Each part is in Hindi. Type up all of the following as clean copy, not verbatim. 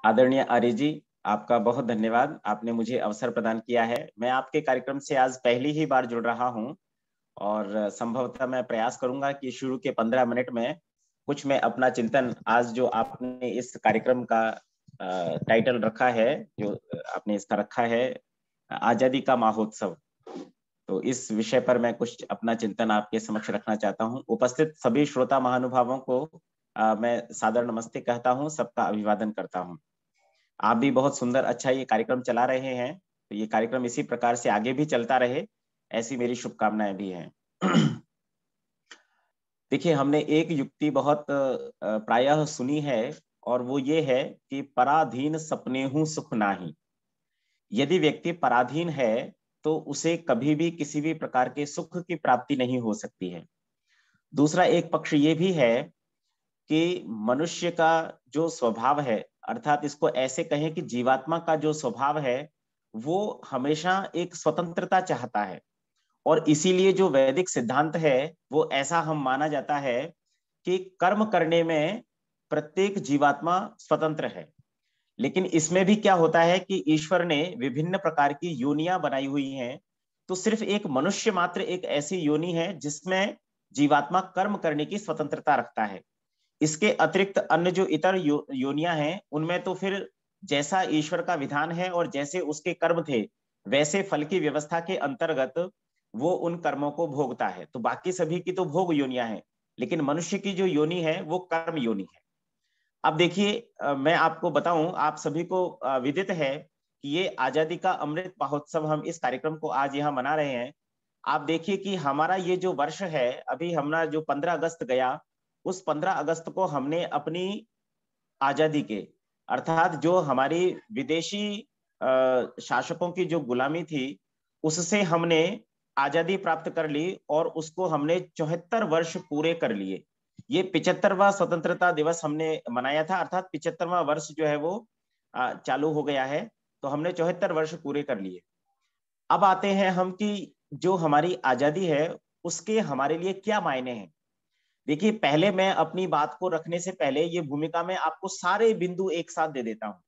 आदरणीय आर्य जी, आपका बहुत धन्यवाद। आपने मुझे अवसर प्रदान किया है। मैं आपके कार्यक्रम से आज पहली ही बार जुड़ रहा हूं और संभवतः मैं प्रयास करूंगा कि शुरू के 15 मिनट में कुछ मैं अपना चिंतन, आज जो आपने इस कार्यक्रम का टाइटल रखा है, जो आपने इसका रखा है, आजादी का महोत्सव, तो इस विषय पर मैं कुछ अपना चिंतन आपके समक्ष रखना चाहता हूं। उपस्थित सभी श्रोता महानुभावों को मैं सादर नमस्ते कहता हूं, सबका अभिवादन करता हूं। आप भी बहुत सुंदर अच्छा ये कार्यक्रम चला रहे हैं, तो ये कार्यक्रम इसी प्रकार से आगे भी चलता रहे, ऐसी मेरी शुभकामनाएं भी हैं। देखिए, हमने एक युक्ति बहुत प्रायः सुनी है, और वो ये है कि पराधीन सपने हूं सुख नाही। यदि व्यक्ति पराधीन है तो उसे कभी भी किसी भी प्रकार के सुख की प्राप्ति नहीं हो सकती है। दूसरा एक पक्ष ये भी है कि मनुष्य का जो स्वभाव है, अर्थात इसको ऐसे कहें कि जीवात्मा का जो स्वभाव है, वो हमेशा एक स्वतंत्रता चाहता है। और इसीलिए जो वैदिक सिद्धांत है, वो ऐसा हम माना जाता है कि कर्म करने में प्रत्येक जीवात्मा स्वतंत्र है। लेकिन इसमें भी क्या होता है कि ईश्वर ने विभिन्न प्रकार की योनियां बनाई हुई हैं। तो सिर्फ एक मनुष्य मात्र एक ऐसी योनि है जिसमें जीवात्मा कर्म करने की स्वतंत्रता रखता है। इसके अतिरिक्त अन्य जो इतर योनियां हैं, उनमें तो फिर जैसा ईश्वर का विधान है और जैसे उसके कर्म थे, वैसे फल की व्यवस्था के अंतर्गत वो उन कर्मों को भोगता है। तो बाकी सभी की तो भोग योनियां हैं, लेकिन मनुष्य की जो योनि है वो कर्म योनि है। अब देखिए, मैं आपको बताऊं, आप सभी को विदित है कि ये आजादी का अमृत महोत्सव हम इस कार्यक्रम को आज यहाँ मना रहे हैं। आप देखिए कि हमारा ये जो वर्ष है, अभी हमारा जो 15 अगस्त गया, उस 15 अगस्त को हमने अपनी आजादी के, अर्थात जो हमारी विदेशी शासकों की जो गुलामी थी, उससे हमने आजादी प्राप्त कर ली, और उसको हमने 74 वर्ष पूरे कर लिए। ये 75वां स्वतंत्रता दिवस हमने मनाया था, अर्थात 75वां वर्ष जो है वो चालू हो गया है। तो हमने 74 वर्ष पूरे कर लिए। अब आते हैं हम कि जो हमारी आजादी है, उसके हमारे लिए क्या मायने हैं। देखिए, पहले मैं अपनी बात को रखने से पहले ये भूमिका में आपको सारे बिंदु एक साथ दे देता हूं।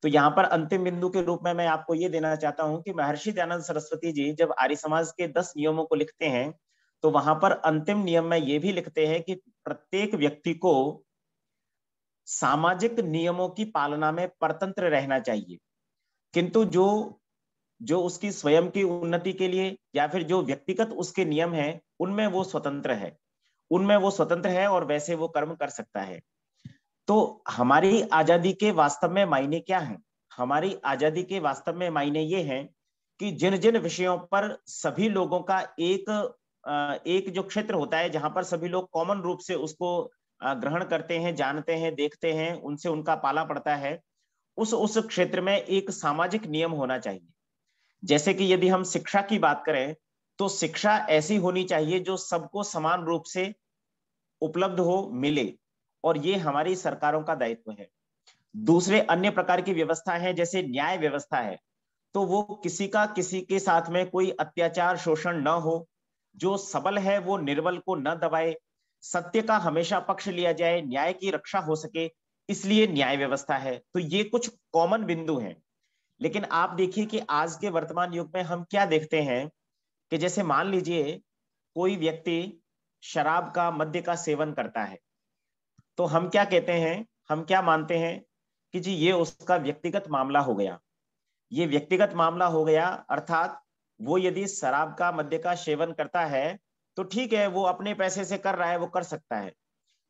तो यहाँ पर अंतिम बिंदु के रूप में मैं आपको ये देना चाहता हूं कि महर्षि दयानंद सरस्वती जी जब आर्य समाज के 10 नियमों को लिखते हैं, तो वहां पर अंतिम नियम में ये भी लिखते हैं कि प्रत्येक व्यक्ति को सामाजिक नियमों की पालना में परतंत्र रहना चाहिए, किंतु जो जो उसकी स्वयं की उन्नति के लिए या फिर जो व्यक्तिगत उसके नियम हैं, उनमें वो स्वतंत्र है। उनमें वो स्वतंत्र है और वैसे वो कर्म कर सकता है। तो हमारी आजादी के वास्तव में मायने क्या हैं? हमारी आजादी के वास्तव में मायने ये हैं कि जिन जिन विषयों पर सभी लोगों का एक जो क्षेत्र होता है, जहां पर सभी लोग कॉमन रूप से उसको ग्रहण करते हैं, जानते हैं, देखते हैं, उनसे उनका पाला पड़ता है, उस क्षेत्र में एक सामाजिक नियम होना चाहिए। जैसे कि यदि हम शिक्षा की बात करें, तो शिक्षा ऐसी होनी चाहिए जो सबको समान रूप से उपलब्ध हो, मिले, और ये हमारी सरकारों का दायित्व है। दूसरे अन्य प्रकार की व्यवस्था है, जैसे न्याय व्यवस्था है, तो वो किसी का किसी के साथ में कोई अत्याचार शोषण न हो, जो सबल है वो निर्बल को न दबाए, सत्य का हमेशा पक्ष लिया जाए, न्याय की रक्षा हो सके, इसलिए न्याय व्यवस्था है। तो ये कुछ कॉमन बिंदु हैं। लेकिन आप देखिए कि आज के वर्तमान युग में हम क्या देखते हैं कि जैसे मान लीजिए कोई व्यक्ति शराब का, मद्य का सेवन करता है, तो हम क्या कहते हैं, हम क्या मानते हैं कि जी ये उसका व्यक्तिगत मामला हो गया। ये व्यक्तिगत मामला हो गया, अर्थात वो यदि शराब का, मद्य का सेवन करता है, तो ठीक है, वो अपने पैसे से कर रहा है, वो कर सकता है।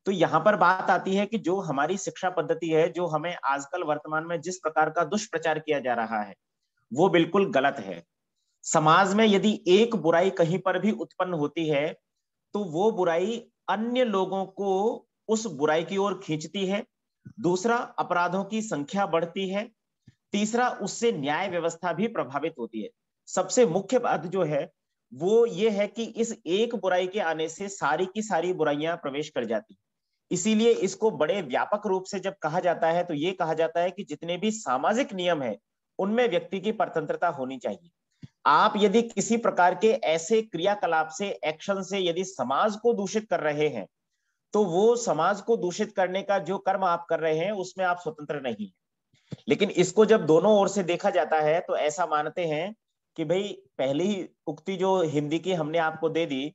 तो यहां पर बात आती है कि जो हमारी शिक्षा पद्धति है, जो हमें आजकल वर्तमान में जिस प्रकार का दुष्प्रचार किया जा रहा है, वो बिल्कुल गलत है। समाज में यदि एक बुराई कहीं पर भी उत्पन्न होती है, तो वो बुराई अन्य लोगों को उस बुराई की ओर खींचती है। दूसरा, अपराधों की संख्या बढ़ती है। तीसरा, उससे न्याय व्यवस्था भी प्रभावित होती है। सबसे मुख्य बात जो है वो ये है कि इस एक बुराई के आने से सारी की सारी बुराइयां प्रवेश कर जाती। इसीलिए इसको बड़े व्यापक रूप से जब कहा जाता है, तो ये कहा जाता है कि जितने भी सामाजिक नियम है, उनमें व्यक्ति की स्वतंत्रता होनी चाहिए। आप यदि किसी प्रकार के ऐसे क्रियाकलाप से, एक्शन से यदि समाज को दूषित कर रहे हैं, तो वो समाज को दूषित करने का जो कर्म आप कर रहे हैं, उसमें आप स्वतंत्र नहीं है। लेकिन इसको जब दोनों ओर से देखा जाता है तो ऐसा मानते हैं कि भाई पहली ही उक्ति जो हिंदी की हमने आपको दे दी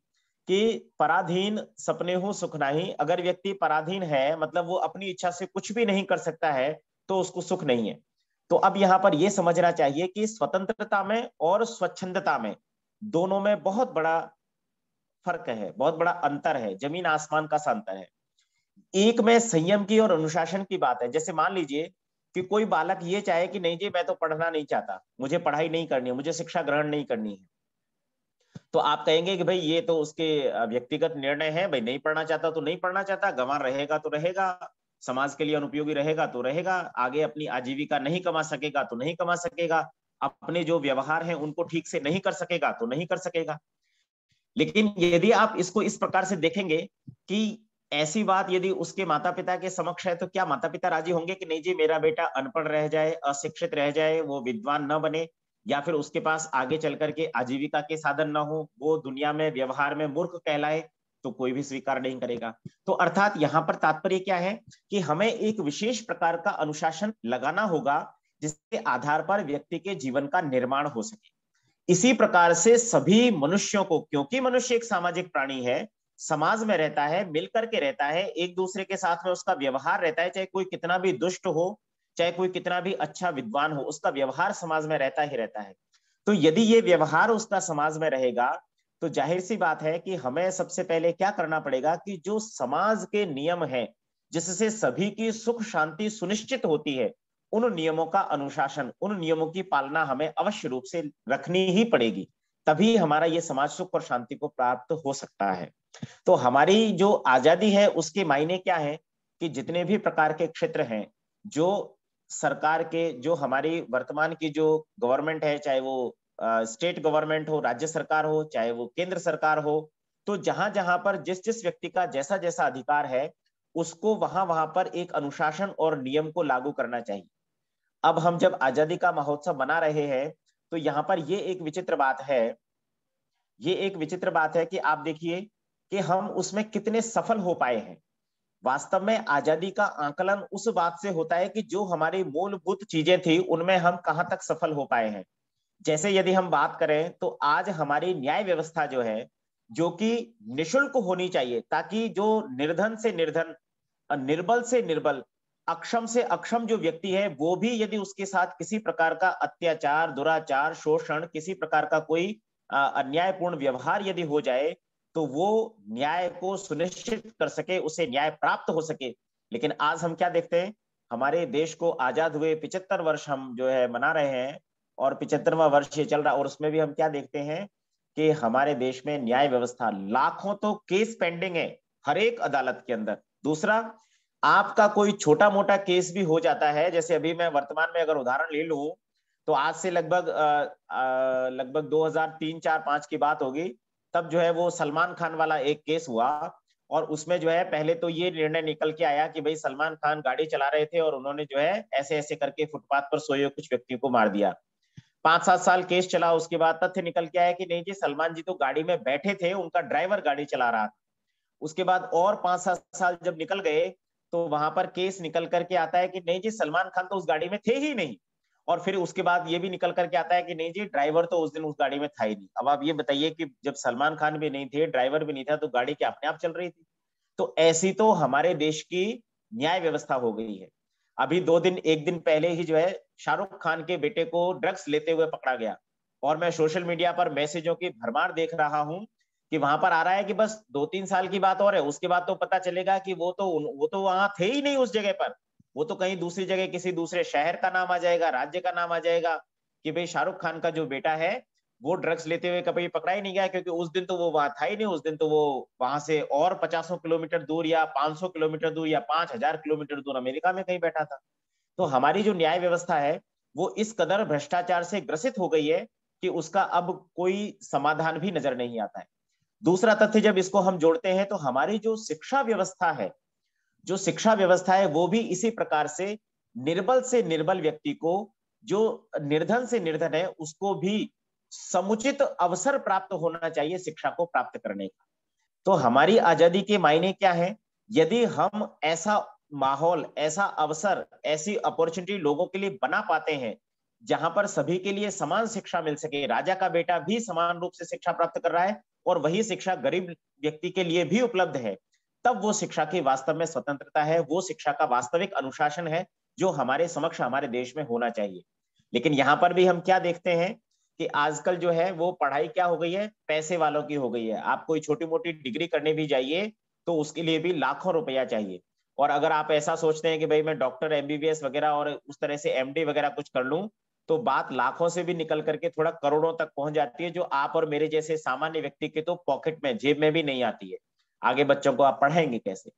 कि पराधीन सपने हो सुख नहीं, अगर व्यक्ति पराधीन है मतलब वो अपनी इच्छा से कुछ भी नहीं कर सकता है तो उसको सुख नहीं है। तो अब यहां पर यह समझना चाहिए कि स्वतंत्रता में और स्वच्छंदता में दोनों में बहुत बड़ा फर्क है, बहुत बड़ा अंतर है, जमीन आसमान का सा अंतर है। एक में संयम की और अनुशासन की बात है। जैसे मान लीजिए कि कोई बालक ये चाहे कि नहीं जी मैं तो पढ़ना नहीं चाहता, मुझे पढ़ाई नहीं करनी है, मुझे शिक्षा ग्रहण नहीं करनी है, तो आप कहेंगे कि भाई ये तो उसके व्यक्तिगत निर्णय है, भाई नहीं पढ़ना चाहता तो नहीं पढ़ना चाहता, गंवार रहेगा तो रहेगा, समाज के लिए अनुपयोगी रहेगा तो रहेगा, आगे अपनी आजीविका नहीं कमा सकेगा तो नहीं कमा सकेगा, अपने जो व्यवहार हैं उनको ठीक से नहीं कर सकेगा तो नहीं कर सकेगा। लेकिन यदि आप इसको इस प्रकार से देखेंगे कि ऐसी बात यदि उसके माता पिता के समक्ष है तो क्या माता पिता राजी होंगे कि नहीं जी मेरा बेटा अनपढ़ रह जाए, अशिक्षित रह जाए, वो विद्वान न बने, या फिर उसके पास आगे चल करके आजीविका के साधन न हो, वो दुनिया में व्यवहार में मूर्ख कहलाए, तो कोई भी स्वीकार नहीं करेगा। तो अर्थात यहाँ पर तात्पर्य क्या है कि हमें एक विशेष प्रकार का अनुशासन लगाना होगा जिसके आधार पर व्यक्ति के जीवन का निर्माण हो सके। इसी प्रकार से सभी मनुष्यों को, क्योंकि मनुष्य एक सामाजिक प्राणी है, समाज में रहता है, मिलकर के रहता है, एक दूसरे के साथ में उसका व्यवहार रहता है, चाहे कोई कितना भी दुष्ट हो, चाहे कोई कितना भी अच्छा विद्वान हो, उसका व्यवहार समाज में रहता ही रहता है। तो यदि ये व्यवहार उसका समाज में रहेगा तो जाहिर सी बात है कि हमें सबसे पहले क्या करना पड़ेगा कि जो समाज के नियम हैं जिससे सभी की सुख शांति सुनिश्चित होती है, उन नियमों का अनुशासन, उन नियमों की पालना हमें अवश्य रूप से रखनी ही पड़ेगी, तभी हमारा ये समाज सुख और शांति को प्राप्त हो सकता है। तो हमारी जो आजादी है उसके मायने क्या है कि जितने भी प्रकार के क्षेत्र हैं जो सरकार के, जो हमारी वर्तमान की जो गवर्नमेंट है, चाहे वो स्टेट गवर्नमेंट हो, राज्य सरकार हो, चाहे वो केंद्र सरकार हो, तो जहां जहां पर जिस जिस व्यक्ति का जैसा जैसा अधिकार है उसको वहां वहां पर एक अनुशासन और नियम को लागू करना चाहिए। अब हम जब आजादी का महोत्सव मना रहे हैं तो यहाँ पर ये एक विचित्र बात है, ये एक विचित्र बात है कि आप देखिए कि हम उसमें कितने सफल हो पाए हैं। वास्तव में आजादी का आकलन उस बात से होता है कि जो हमारी मूलभूत चीजें थी उनमें हम कहां तक सफल हो पाए हैं। जैसे यदि हम बात करें तो आज हमारी न्याय व्यवस्था जो है, जो कि निशुल्क होनी चाहिए ताकि जो निर्धन से निर्धन, निर्बल से निर्बल, अक्षम से अक्षम जो व्यक्ति है वो भी यदि उसके साथ किसी प्रकार का अत्याचार, दुराचार, शोषण, किसी प्रकार का कोई अन्यायपूर्ण व्यवहार यदि हो जाए तो वो न्याय को सुनिश्चित कर सके, उसे न्याय प्राप्त हो सके। लेकिन आज हम क्या देखते हैं, हमारे देश को आजाद हुए 75 वर्ष हम जो है मना रहे हैं और 75वां वर्ष ये चल रहा है, और उसमें भी हम क्या देखते हैं कि हमारे देश में न्याय व्यवस्था, लाखों तो केस पेंडिंग है हर एक अदालत के अंदर। दूसरा, आपका कोई छोटा मोटा केस भी हो जाता है, जैसे अभी मैं वर्तमान में अगर उदाहरण ले लूं तो आज से लगभग लगभग 2003, 4, 5 की बात होगी, तब जो है वो सलमान खान वाला एक केस हुआ, और उसमें जो है पहले तो ये निर्णय निकल के आया कि भाई सलमान खान गाड़ी चला रहे थे और उन्होंने जो है ऐसे ऐसे करके फुटपाथ पर सोए हुए कुछ व्यक्तियों को मार दिया। 5-7 साल केस चला, उसके बाद तथ्य निकल के आया कि नहीं जी सलमान जी तो गाड़ी में बैठे थे, उनका ड्राइवर गाड़ी चला रहा था। उसके बाद और 5-7 साल जब निकल गए तो वहां पर केस निकल करके आता है कि नहीं जी सलमान खान तो उस गाड़ी में थे ही नहीं, और फिर उसके बाद ये भी निकल करके आता है कि नहीं जी ड्राइवर तो उस दिन उस गाड़ी में था ही नहीं। अब आप ये बताइए कि जब सलमान खान भी नहीं थे, ड्राइवर भी नहीं था, तो गाड़ी क्या अपने आप चल रही थी? तो ऐसी तो हमारे देश की न्याय व्यवस्था हो गई है। अभी 2 दिन, 1 दिन पहले ही जो है शाहरुख खान के बेटे को ड्रग्स लेते हुए पकड़ा गया, और मैं सोशल मीडिया पर मैसेजों की भरमार देख रहा हूं कि वहां पर आ रहा है कि बस 2-3 साल की बात और है, उसके बाद तो पता चलेगा कि वो तो वहां थे ही नहीं उस जगह पर, वो तो कहीं दूसरी जगह किसी दूसरे शहर का नाम आ जाएगा, राज्य का नाम आ जाएगा कि भाई शाहरुख खान का जो बेटा है वो ड्रग्स लेते हुए कभी पकड़ा ही नहीं गया, क्योंकि उस दिन तो वो वहां था ही नहीं, उस दिन तो वो वहां से और 50 किलोमीटर दूर या 500 किलोमीटर दूर या 5000 किलोमीटर दूर अमेरिका में कहीं बैठा था। तो हमारी जो न्याय व्यवस्था है वो इस कदर भ्रष्टाचार से ग्रसित हो गई है कि उसका अब कोई समाधान भी नजर नहीं आता है। दूसरा तथ्य जब इसको हम जोड़ते हैं तो हमारी जो शिक्षा व्यवस्था है, जो शिक्षा व्यवस्था है वो भी इसी प्रकार से निर्बल व्यक्ति को, जो निर्धन से निर्धन है उसको भी समुचित अवसर प्राप्त होना चाहिए शिक्षा को प्राप्त करने का। तो हमारी आजादी के मायने क्या है? यदि हम ऐसा माहौल, ऐसा अवसर, ऐसी अपॉर्चुनिटी लोगों के लिए बना पाते हैं जहां पर सभी के लिए समान शिक्षा मिल सके, राजा का बेटा भी समान रूप से शिक्षा प्राप्त कर रहा है और वही शिक्षा गरीब व्यक्ति के लिए भी उपलब्ध है, तब वो शिक्षा की वास्तव में स्वतंत्रता है, वो शिक्षा का वास्तविक अनुशासन है जो हमारे समक्ष हमारे देश में होना चाहिए। लेकिन यहाँ पर भी हम क्या देखते हैं कि आजकल जो है वो पढ़ाई क्या हो गई है, पैसे वालों की हो गई है। आप कोई छोटी मोटी डिग्री करने भी जाइए तो उसके लिए भी लाखों रुपया चाहिए। और अगर आप ऐसा सोचते हैं कि भाई मैं डॉक्टर, एमबीबीएस वगैरह और उस तरह से एमडी वगैरह कुछ कर लूं, तो बात लाखों से भी निकल करके थोड़ा करोड़ों तक पहुंच जाती है, जो आप और मेरे जैसे सामान्य व्यक्ति के तो पॉकेट में, जेब में भी नहीं आती है। आगे बच्चों को आप पढ़ाएंगे कैसे?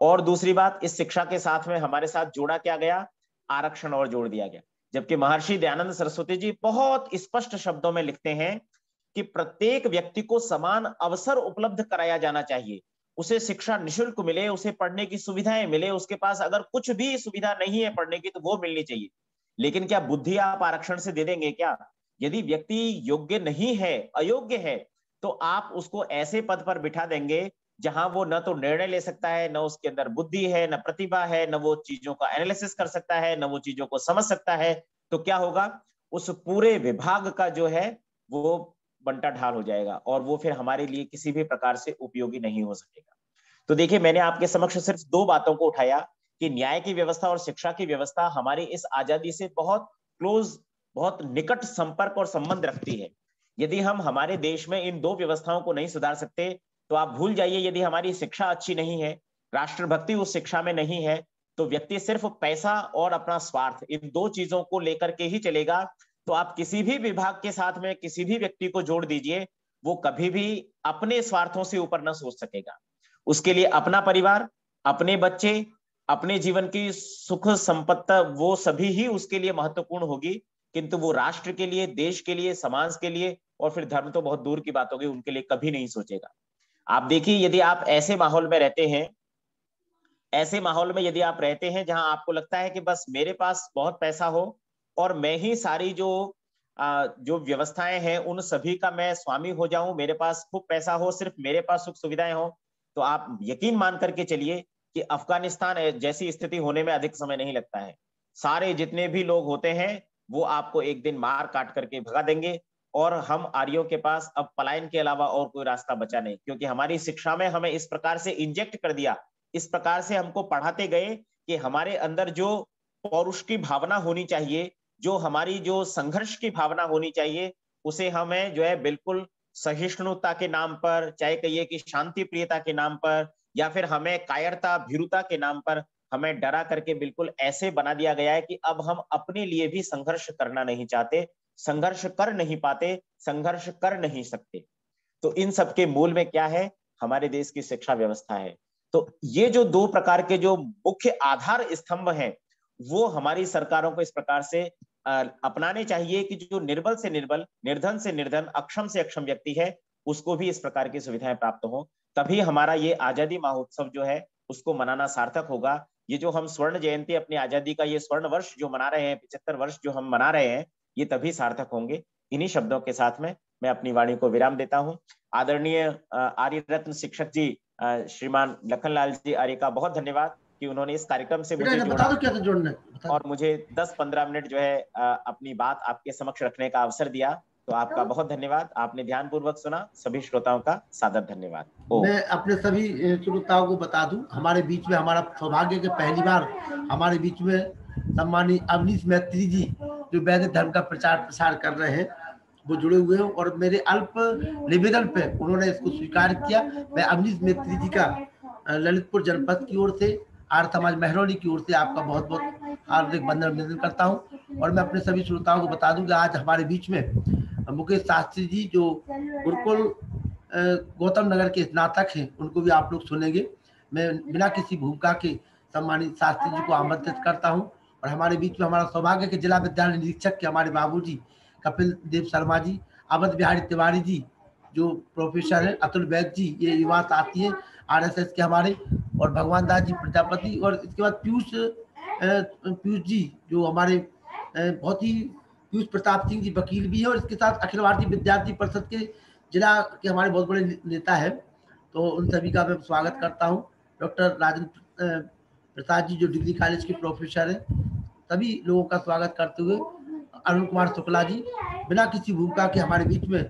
और दूसरी बात, इस शिक्षा के साथ में हमारे साथ जोड़ा क्या गया, आरक्षण और जोड़ दिया गया। जबकि महर्षि दयानंद सरस्वती जी बहुत स्पष्ट शब्दों में लिखते हैं कि प्रत्येक व्यक्ति को समान अवसर उपलब्ध कराया जाना चाहिए, उसे शिक्षा निशुल्क मिले, उसे पढ़ने की सुविधाएं मिले, उसके पास अगर कुछ भी सुविधा नहीं है पढ़ने की तो वो मिलनी चाहिए। लेकिन क्या बुद्धि आप आरक्षण से दे देंगे क्या? यदि व्यक्ति योग्य नहीं है, अयोग्य है, तो आप उसको ऐसे पद पर बिठा देंगे जहां वो न तो निर्णय ले सकता है, न उसके अंदर बुद्धि है, न प्रतिभा है, न वो चीजों का एनालिसिस कर सकता है, न वो चीजों को समझ सकता है। तो क्या होगा, उस पूरे विभाग का जो है वो बंटा ढाल हो जाएगा और वो फिर हमारे लिए किसी भी प्रकार से उपयोगी नहीं हो सकेगा। तो देखिए, मैंने आपके समक्ष सिर्फ दो बातों को उठाया कि न्याय की व्यवस्था और शिक्षा की व्यवस्था हमारी इस आजादी से बहुत क्लोज, बहुत निकट संपर्क और संबंध रखती है। यदि हम हमारे देश में इन दो व्यवस्थाओं को नहीं सुधार सकते तो आप भूल जाइए, यदि हमारी शिक्षा अच्छी नहीं है, राष्ट्रभक्ति उस शिक्षा में नहीं है, तो व्यक्ति सिर्फ पैसा और अपना स्वार्थ, इन दो चीजों को लेकर के ही चलेगा। तो आप किसी भी विभाग के साथ में किसी भी व्यक्ति को जोड़ दीजिए, वो कभी भी अपने स्वार्थों से ऊपर ना सोच सकेगा। उसके लिए अपना परिवार, अपने बच्चे, अपने जीवन की सुख संपत्ति, वो सभी ही उसके लिए महत्वपूर्ण होगी। किंतु वो राष्ट्र के लिए, देश के लिए, समाज के लिए और फिर धर्म तो बहुत दूर की बात होगी, उनके लिए कभी नहीं सोचेगा। आप देखिए, यदि आप ऐसे माहौल में रहते हैं, ऐसे माहौल में यदि आप रहते हैं जहां आपको लगता है कि बस मेरे पास बहुत पैसा हो और मैं ही सारी जो व्यवस्थाएं हैं उन सभी का मैं स्वामी हो जाऊं, मेरे पास खूब पैसा हो, सिर्फ मेरे पास सुख सुविधाएं हो, तो आप यकीन मान करके चलिए कि अफगानिस्तान जैसी स्थिति होने में अधिक समय नहीं लगता है। सारे जितने भी लोग होते हैं वो आपको एक दिन मार काट करके भगा देंगे और हम आर्यों के पास अब पलायन के अलावा और कोई रास्ता बचा नहीं, क्योंकि हमारी शिक्षा में हमें इस प्रकार से इंजेक्ट कर दिया, इस प्रकार से हमको पढ़ाते गए कि हमारे अंदर जो पौरुष की भावना होनी चाहिए, जो हमारी जो संघर्ष की भावना होनी चाहिए, उसे हमें जो है बिल्कुल सहिष्णुता के नाम पर, चाहे कहिए कि शांति प्रियता के नाम पर, या फिर हमें कायरता भीरुता के नाम पर हमें डरा करके बिल्कुल ऐसे बना दिया गया है कि अब हम अपने लिए भी संघर्ष करना नहीं चाहते, संघर्ष कर नहीं पाते, संघर्ष कर नहीं सकते। तो इन सब के मूल में क्या है, हमारे देश की शिक्षा व्यवस्था है। तो ये जो दो प्रकार के जो मुख्य आधार स्तंभ हैं, वो हमारी सरकारों को इस प्रकार से अपनाने चाहिए कि जो निर्बल से निर्बल, निर्धन से निर्धन, अक्षम से अक्षम व्यक्ति है, उसको भी इस प्रकार की सुविधाएं प्राप्त हो। तभी हमारा ये आजादी महोत्सव जो है उसको मनाना सार्थक होगा। ये जो हम स्वर्ण जयंती, अपनी आजादी का ये स्वर्ण वर्ष जो मना रहे हैं, 75 वर्ष जो हम मना रहे हैं, ये तभी सार्थक होंगे। इन्हीं शब्दों के साथ में मैं अपनी वाणी को विराम देता हूं। आदरणीय आर्य रत्न शिक्षक जी श्रीमान लखनलाल जी आर्य का बहुत धन्यवाद कि उन्होंने इस कार्यक्रम से मुझे जोड़ा और मुझे 10-15 मिनट जो है अपनी बात आपके समक्ष रखने का अवसर दिया। तो आपका बहुत धन्यवाद, आपने ध्यानपूर्वक सुना। सभी श्रोताओं का सादर धन्यवाद। मैं अपने सभी श्रोताओं को बता दूं, हमारे बीच में हमारा सौभाग्य के पहली बार हमारे बीच में सम्मानीय अवनीश मैत्री जी, जो वैदिक धर्म का प्रचार प्रसार कर रहे हैं, वो जुड़े हुए हैं और मेरे अल्प निवेदन पे उन्होंने इसको स्वीकार किया। मैं अवनीश मैत्री जी का ललितपुर जनपद की ओर से, आर्य समाज महरौली की ओर से आपका बहुत बहुत हार्दिक वंदन अभिनंदन करता हूँ। और मैं अपने सभी श्रोताओं को बता दूं कि आज हमारे बीच में मुकेश शास्त्री जी, जो गुरुकुल गौतम नगर के स्नातक हैं, उनको भी आप लोग सुनेंगे। मैं बिना किसी भूमिका के सम्मानित शास्त्री जी को आमंत्रित करता हूं। और हमारे बीच में हमारा सौभाग्य के जिला विद्यालय निरीक्षक के हमारे बाबूजी कपिल देव शर्मा जी, अवध बिहारी तिवारी जी जो प्रोफेसर है, अतुल वैद्य जी, ये युवा साथी हैं आरएसएस के हमारे, और भगवान दास जी प्रजापति, और इसके बाद पीयूष जी जो हमारे बहुत ही, पीयूष प्रताप सिंह जी वकील भी है, और इसके साथ अखिल भारतीय विद्यार्थी परिषद के जिला के हमारे बहुत बड़े नेता है। तो उन सभी का मैं स्वागत करता हूँ। डॉक्टर राजन प्रसाद जी जो डिग्री कॉलेज के प्रोफेसर हैं, सभी लोगों का स्वागत करते हुए अरुण कुमार शुक्ला जी बिना किसी भूमिका के हमारे बीच में